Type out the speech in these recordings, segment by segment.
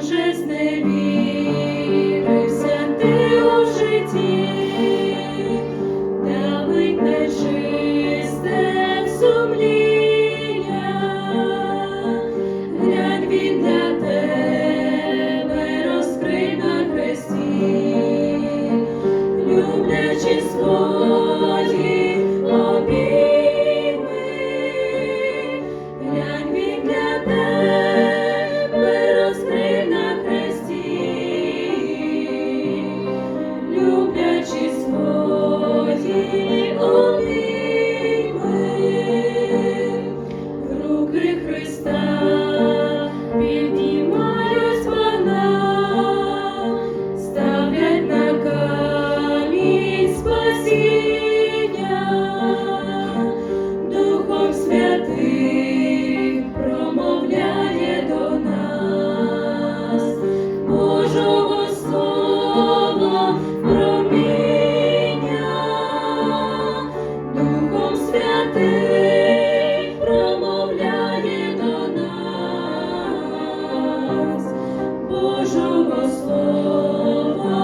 Друже, зневірився ти у житті, давить нечисте сумління. Глянь, він для тебе розкрив на хресті, люблячи свої обійми. Глянь, він для тебе розкрив на хресті, люблячи свої обійми. Руки Христа піднімають вона, ставлять на камінь спасіння. Духом Святим промовляє до нас Божого Слова проміння. Духом Святим промовляє до нас Божого Слова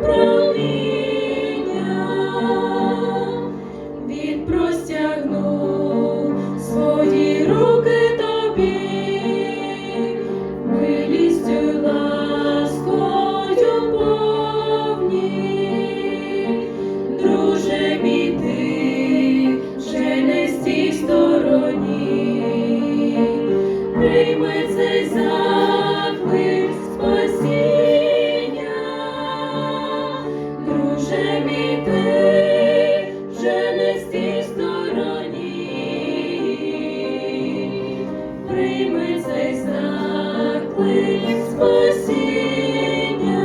проміння. Він простягнув свої руки тобі, милістю й ласкою повні. Друже мій, ти вже не стій в стороні, прийми цей заклик спасіння. Друже мій, ти вже не стій в стороні, прийми цей заклик спасіння.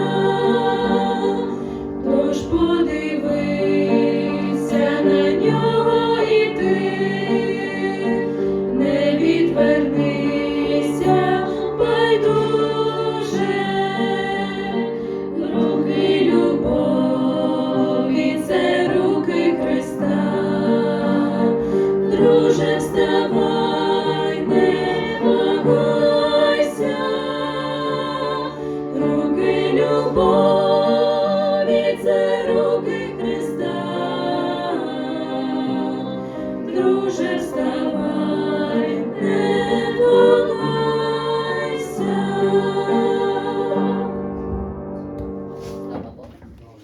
Тож подивися на нього і ти, не відвернися байдуже. Руки любові — це руки Христа. Друже, вставай, не вагайся. Руки любові